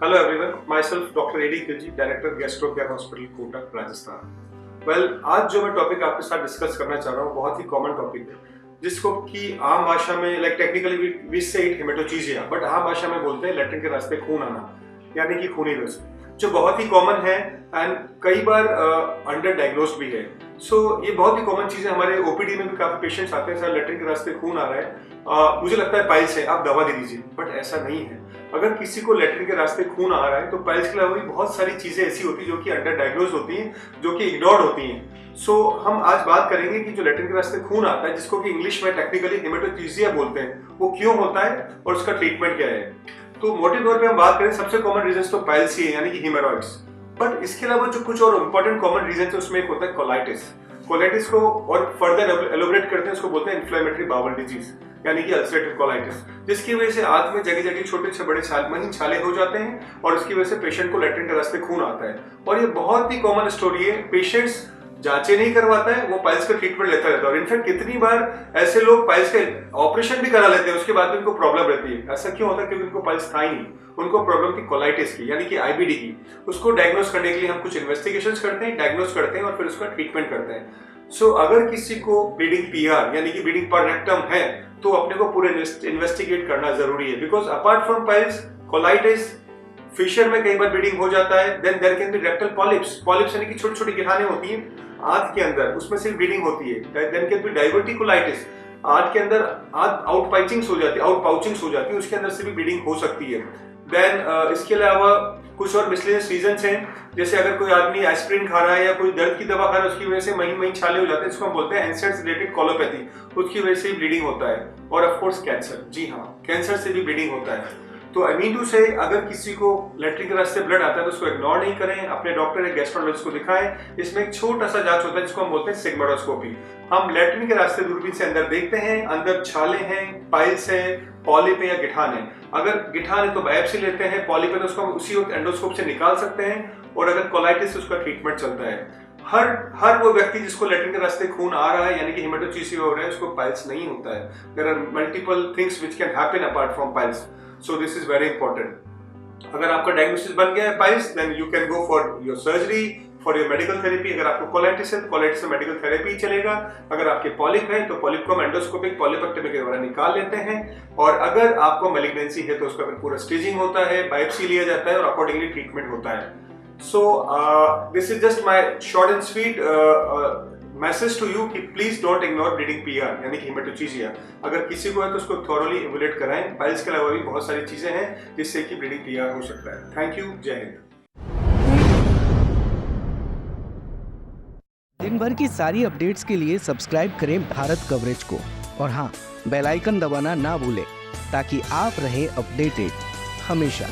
Hello everyone, myself Dr. A.D. Khilji, Director Gastro Care Hospital, Kotak, Rajasthan. आज जो मैं topic आपके साथ डिस्कस करना चाह रहा हूँ बहुत ही कॉमन टॉपिक है, जिसको कि आम भाषा में टेक्निकली वी से इट हेमेटोचीजिया, बट आम भाषा में बोलते हैं लैट्रिन के रास्ते खून आना, यानी कि खूनी रस, जो बहुत ही कॉमन है एंड कई बार अंडर डायग्नोस्ड भी है। ये बहुत ही कॉमन चीज है। हमारे ओपीडी में भी काफी पेशेंट्स आते हैं, सर लैट्रिन के रास्ते खून आ रहा है, मुझे लगता है पाइल्स है, आप दवा दे दीजिए, बट ऐसा नहीं है। अगर किसी को लैट्रिन के रास्ते खून आ रहा है तो पाइल्स के अलावा भी बहुत सारी चीजें ऐसी होती है जो कि अंडर डायग्नोज होती हैं, जो कि इग्नोर्ड होती हैं। हम आज बात करेंगे कि जो लैट्रिन के रास्ते खून आता है, जिसको कि इंग्लिश में टेक्निकली हेमेटोचीजिया बोलते हैं, वो क्यों होता है और उसका ट्रीटमेंट क्या है। तो मोटे तौर पे हम बात करें, सबसे कॉमन रीजन तो पाइल्स ही है, यानी कि हीमोरॉइड्स। बट इसके अलावा जो कुछ और इंपॉर्टेंट कॉमन रीजन है, उसमें एक होता है कोलाइटिस। कोलाइटिस को और फर्दर एलोबरेट करते हैं, उसको बोलते हैं इन्फ्लेमेटरी बाउल डिजीज, यानी कि अल्सरेटिव कोलाइटिस, जिसकी वजह से आंत में जगह जगह छोटे से बड़े महीन छाले हो जाते हैं और उसकी वजह से पेशेंट को लैट्रिन के रास्ते खून आता है। और ये बहुत ही कॉमन स्टोरी है, पेशेंट्स जांचें नहीं करवाता है, वो पाइल्स का ट्रीटमेंट लेता रहता है। और इनफैक्ट कितनी बार ऐसे लोग पाइल्स के ऑपरेशन भी करा लेते हैं, उसके बाद भी उनको प्रॉब्लम रहती है। ऐसा क्यों होता है? क्योंकि उनको पाइल्स था ही नहीं, उनको प्रॉब्लम थी कोलाइटिस की, यानी कि आईबीडी की। उसको डायग्नोस करने के लिए हम कुछ इन्वेस्टिगेशंस करते हैं, डायग्नोस करते हैं और फिर उसका ट्रीटमेंट करते हैं। अगर किसी को ब्लीडिंग पीआर यानी कि ब्लीडिंग पर रेक्टम है, तो अपने को पूरे इन्वेस्टिगेट करना जरूरी है। Because apart from piles, colitis, fissure में कई बार ब्लीडिंग हो जाता है। Then there can be rectal polyps. Polyps यानी कि छोटी छोटी गिरहाने होती हैं आंत के अंदर, उसमें से ब्लीडिंग होती है। देन कैन बी डाइवर्टिकुलाइटिस, आंत के अंदर आउट पाउचिंग्स हो जाती है, आउट पाउचिंग्स हो जाती है, उसके अंदर से भी ब्लीडिंग हो सकती है। देन इसके अलावा कुछ और मिसलेनियस रीजंस हैं, जैसे अगर कोई आदमी एस्पिरिन खा रहा है या कोई दर्द की दवा खा रहा है, उसकी वजह से महीन महीन छाले हो जाते हैं, इसको हम बोलते हैं एंसेट्स रिलेटेड कोलोपैथी, उसकी वजह से ब्लीडिंग होता है। और ऑफ कोर्स कैंसर, जी हाँ, कैंसर से भी ब्लीडिंग होता है। तो आई मीन टू से, अगर किसी को लैट्रिन के रास्ते ब्लड आता है तो उसको इग्नोर नहीं करें, अपने डॉक्टर या गैस्ट्रोएंटरोलॉजिस्ट को दिखाएं। इसमें एक छोटा सा जांच होता है जिसको हम बोलते हैं सिग्मोइडोस्कोपी। हम लैट्रिन के रास्ते दूरबीन से अंदर देखते हैं, अंदर छाले हैं, पाइल्स है, पॉलिप है या गिठान है। अगर गिठान है तो बायोप्सी लेते हैं, पॉलिप है तो उसको हम उसी वक्त एंडोस्कोप से निकाल सकते हैं। और अगर कोलाइटिस, उसका ट्रीटमेंट चलता है। हर वो व्यक्ति जिसको लैट्रिन के रास्ते खून आ रहा है, यानी कि हेमेटोचीजिया हो रहा है, उसको पाइल्स नहीं होता है। There are multiple things which can happen apart from piles, so this is very important. अगर आपका डायग्नोसिस बन गया है piles, then you can go for your surgery, for your medical therapy. अगर आपको कोलाइटिस है तो कोलाइटिस में मेडिकल थेरेपी चलेगा। अगर आपके पॉलिप है तो पॉलिप को हम एंडोस्कोपिक पॉलिपेक्टमी के द्वारा निकाल लेते हैं। और अगर आपको मैलिग्नेंसी है तो उसका पूरा स्टेजिंग होता है, बायोप्सी लिया जाता है और अकॉर्डिंगली ट्रीटमेंट होता है। This is just my short and sweet message to you कि please don't ignore bleeding PR, यानी कि हेमेटोचीजिया। अगर किसी को है तो उसको थॉरोली इवैल्यूएट कराएं। पाइल्स के अलावा भी बहुत सारी चीजें हैं जिससे कि ब्लीडिंग पीआर हो सकता है। थैंक यू, जय हिंद। दिन भर की सारी अपडेट्स के लिए सब्सक्राइब करें भारत कवरेज को, और हाँ, बेल आइकन दबाना ना भूलें ताकि आप रहे अपडेटेड हमेशा।